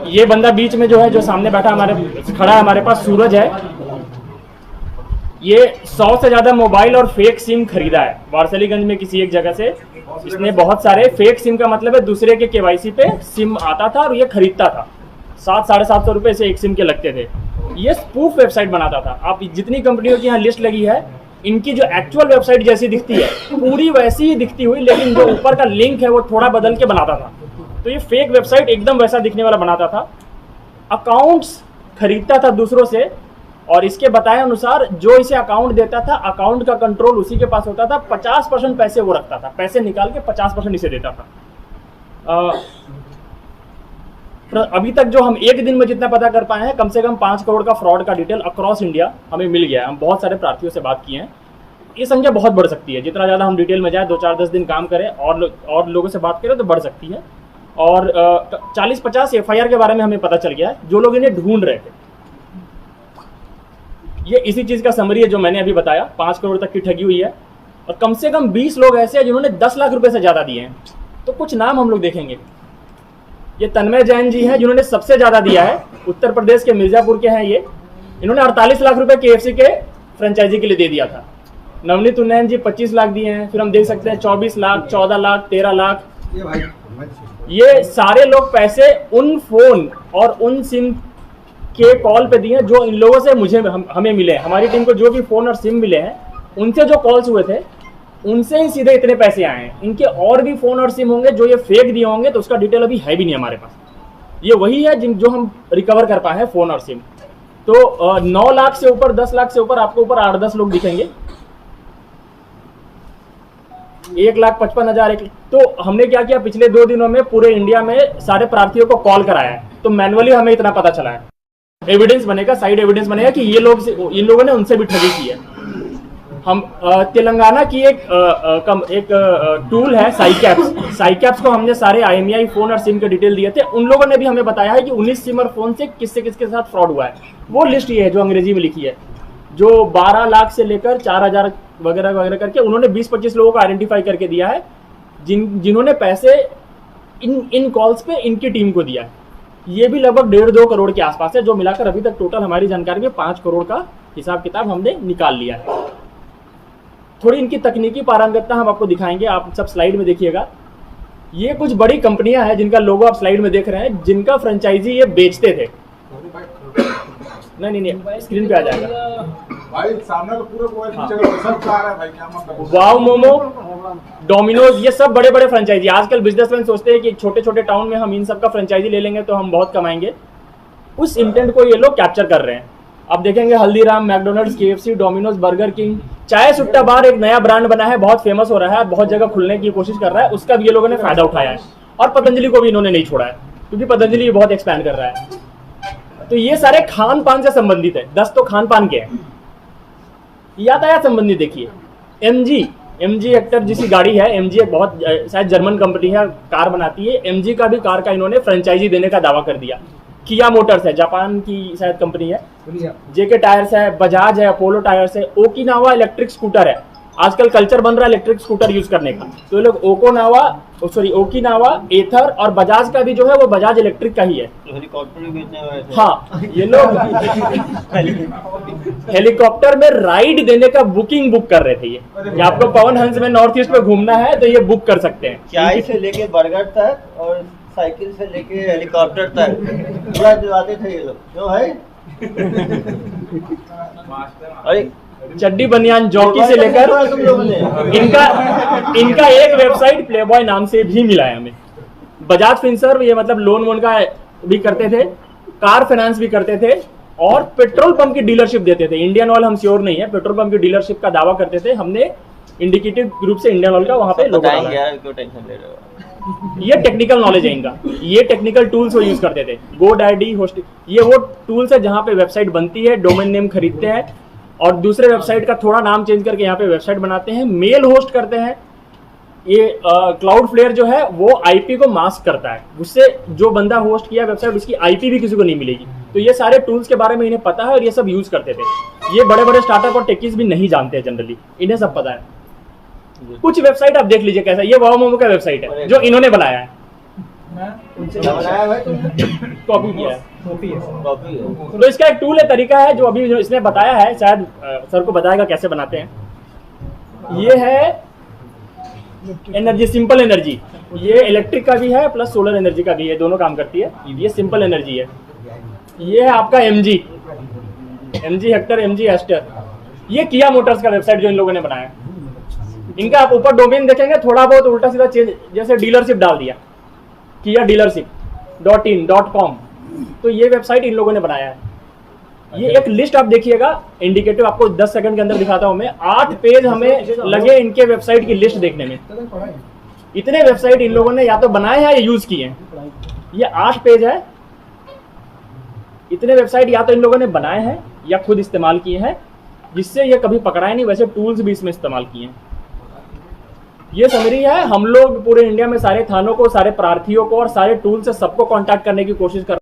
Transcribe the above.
ये बंदा बीच में जो है, जो सामने बैठा खड़ा है हमारे पास, सूरज है। ये 100 से ज्यादा मोबाइल और फेक सिम खरीदा है वारसलीगंज में किसी एक जगह से। इसने बहुत सारे फेक सिम का मतलब है दूसरे के केवाईसी पे सिम आता था और ये खरीदता था। 700-750 रुपए से एक सिम के लगते थे। ये स्पूफ वेबसाइट बनाता था। आप जितनी कंपनियों की यहाँ लिस्ट लगी है, इनकी जो एक्चुअल वेबसाइट जैसी दिखती है पूरी वैसी ही दिखती हुई, लेकिन जो ऊपर का लिंक है वो थोड़ा बदल के बनाता था। तो ये फेक वेबसाइट एकदम वैसा दिखने वाला बनाता था। अकाउंट्स खरीदता था दूसरों से, और इसके बताए अनुसार जो इसे अकाउंट देता था, अकाउंट का कंट्रोल उसी के पास होता था। 50% पैसे वो रखता था, पैसे निकाल के 50% इसे देता था। अभी तक जो हम एक दिन में जितना पता कर पाए हैं, कम से कम 5 करोड़ का फ्रॉड का डिटेल अक्रॉस इंडिया हमें मिल गया है। हम बहुत सारे प्रार्थियों से बात किए हैं। ये संख्या बहुत बढ़ सकती है, जितना ज़्यादा हम डिटेल में जाए, 2-4-10 दिन काम करें और लोगों से बात करें तो बढ़ सकती है। और 40-50 FIR के बारे में हमें पता चल गया है, जो लोग इन्हें ढूंढ रहे थे। ये इसी चीज़ का समरी है जो मैंने अभी बताया। 5 करोड़ तक की ठगी हुई है, और कम से कम 20 लोग ऐसे हैं जिन्होंने 10 लाख रुपए से ज़्यादा दिए हैं। तो कुछ नाम हम लोग देखेंगे। ये तन्मय जैन जी हैं जिन्होंने सबसे ज़्यादा दिया है, उत्तर प्रदेश के मिर्जापुर के हैं ये। इन्होंने 48 लाख रुपए KFC के फ्रेंचाइजी के लिए दे दिया था। नवनीत उन्नयन जी 25 लाख दिए हैं। फिर हम देख सकते हैं 24 लाख, 14 लाख, 13 लाख। ये सारे लोग पैसे उन फोन और उन सिम के कॉल पे दिए जो इन लोगों से हमें मिले। हमारी टीम को जो भी फोन और सिम मिले हैं, उनसे जो कॉल्स हुए थे, उनसे ही सीधे इतने पैसे आए हैं। इनके और भी फोन और सिम होंगे जो ये फेक दिए होंगे, तो उसका डिटेल अभी है भी नहीं हमारे पास। ये वही है जो हम रिकवर कर पाए हैं, फोन और सिम। तो 9 लाख से ऊपर, 10 लाख से ऊपर आपको ऊपर 8-10 लोग दिखेंगे। 1,55,000। तो हमने क्या किया, पिछले 2 दिनों में पूरे इंडिया में सारे प्रार्थियों को कॉल कराया है। तो मैनुअली हमें इतना पता चला है। एविडेंस बनेगा, साइड एविडेंस बनेगा कि इन लोगों ने उनसे भी ठगी की है। हम तेलंगाना की एक टूल है साइकैप्स को हमने सारे IMEI फोन और सिम के डिटेल दिए थे। उन लोगों ने भी हमें बताया है कि 19 सिम और फोन से किसके साथ फ्रॉड हुआ है। वो लिस्ट ये है जो अंग्रेजी में लिखी है, जो 12 लाख से लेकर 4,000 वगैरह वगैरह करके उन्होंने 20-25 लोगों को आइडेंटिफाई करके दिया है, जिन्होंने पैसे इन कॉल्स पे इनकी टीम को दिया है। ये भी लगभग 1.5-2 करोड़ के आसपास है, जो मिलाकर अभी तक टोटल हमारी जानकारी में 5 करोड़ का हिसाब किताब हमने निकाल लिया है। थोड़ी इनकी तकनीकी पारंगतता हम आपको दिखाएंगे, आप सब स्लाइड में देखिएगा। ये कुछ बड़ी कंपनियां हैं जिनका लोगो आप स्लाइड में देख रहे हैं, जिनका फ्रेंचाइजी ये बेचते थे। नहीं स्क्रीन पे आ जाएगा भाई, सामने तो पूरा सब आ रहा है भाई, क्या मतलब। वाव मोमो, डोमिनोज, ये सब बड़े बड़े फ्रेंचाइजी। आजकल बिजनेसमैन सोचते हैं कि छोटे छोटे टाउन में हम इन सब का फ्रेंचाइजी ले लेंगे तो हम बहुत कमाएंगे। उस इंटेंट को ये लोग कैप्चर कर रहे हैं। आप देखेंगे Haldiram, McDonald's, KFC, Domino's, burger king, चाय सुट्टा बार एक नया ब्रांड बना है, बहुत फेमस हो रहा है, बहुत जगह खुलने की कोशिश कर रहा है। उसका भी ये लोगों ने फायदा उठाया है। और पतंजलि को भी इन्होंने नहीं छोड़ा है, क्योंकि पतंजलि बहुत एक्सपैंड कर रहा है। तो ये सारे खान पान से संबंधित है। 10 तो खान पान के हैं। यातायात संबंधित देखिए, MG हेक्टर जिसकी गाड़ी है, MG एक बहुत शायद जर्मन कंपनी है, कार बनाती है। MG का भी कार का इन्होंने फ्रेंचाइजी देने का दावा कर दिया। किया मोटर्स है, जापान की शायद कंपनी है। JK टायर्स है, बजाज है, अपोलो टायर्स है। ओकिनावा इलेक्ट्रिक स्कूटर है, आजकल कल्चर बन रहा है इलेक्ट्रिक स्कूटर यूज करने का। तो ये लोग ओकिनावा, एथर और बजाज का भी जो है वो बजाज इलेक्ट्रिक का ही है। हेलीकॉप्टर भी बेचने वाले थे। हाँ, ये लोग हेलीकॉप्टर में राइड देने का बुक कर रहे थे। ये आपको पवन हंस में नॉर्थ ईस्ट में घूमना है तो ये बुक कर सकते हैं। चाय से लेके बर्गर तक और साइकिल से लेके हेलीकॉप्टर तक पूरा दिलाते थे ये लोग, जो है। अरे चड्डी बनियान जॉकी से लेकर इनका एक वेबसाइट प्लेबॉय नाम से भी मिला है हमें। बजाज फिनसर्व, ये मतलब लोन वोन का भी करते थे, कार फाइनेंस भी करते थे, और पेट्रोल पंप की डीलरशिप देते थे। इंडियन ऑयल हम श्योर नहीं है, पेट्रोल पंप की डीलरशिप का दावा करते थे। हमने इंडिकेटिव ग्रुप से इंडियन ऑयल का वहां पे लोगो डाला है। क्यों टेंशन ले रहे हो? ये टेक्निकल नॉलेज है इनका। ये टेक्निकल टूल्स वो यूज करते थे। GoDaddy, होस्ट, ये वो टूल्स है जहाँ पे वेबसाइट बनती है, डोमेन नेम खरीदते हैं और दूसरे वेबसाइट का थोड़ा नाम चेंज करके यहाँ पे वेबसाइट बनाते हैं, मेल होस्ट करते हैं। ये क्लाउडफ्लेयर जो है वो IP को मास्क करता है, उससे जो बंदा होस्ट किया वेबसाइट उसकी IP भी किसी को नहीं मिलेगी। तो ये सारे टूल्स के बारे में इन्हें पता है और ये सब यूज करते थे। ये बड़े बड़े स्टार्टअप और टेकीज भी नहीं जानते हैं जनरली, इन्हें सब पता है। कुछ वेबसाइट आप देख लीजिए कैसा, ये वाव मोमो का वेबसाइट है जो इन्होंने बनाया है। क्या बनाया भाई तुमने? कॉपी किया है। कॉपी है। तो इसका एक टूल है, तरीका है जो अभी जो इसने बताया है, शायद सर को बताएगा कैसे बनाते हैं। ये है एनर्जी, सिंपल एनर्जी। ये इलेक्ट्रिक का भी है प्लस सोलर एनर्जी का भी है, दोनों काम करती है। ये सिंपल एनर्जी है। ये है आपका MG हेक्टर, MG एस्टर। ये किया मोटर्स का वेबसाइट जो इन लोगों ने बनाया है। इनका आप ऊपर डोमेन देखेंगे, थोड़ा बहुत उल्टा सीधा चेंज, जैसे डीलरशिप डाल दिया, किया dealership.in.com। तो ये वेबसाइट इन लोगों ने बनाया है। ये एक लिस्ट आप देखिएगा, इंडिकेटिव आपको 10 सेकंड के अंदर दिखाता हूं मैं। 8 पेज हमें लगे इनके वेबसाइट की लिस्ट देखने में। इतने वेबसाइट इन लोगों ने या तो बनाए हैं या यूज किए हैं। ये 8 पेज है। इतने वेबसाइट या तो इन लोगों ने बनाए हैं या खुद इस्तेमाल किए हैं, जिससे ये कभी पकड़ाए नहीं। वैसे टूल्स भी इसमें इस्तेमाल किए हैं। ये समरी है। हम लोग पूरे इंडिया में सारे थानों को, सारे प्रार्थियों को और सारे टूल से सबको कांटेक्ट करने की कोशिश कर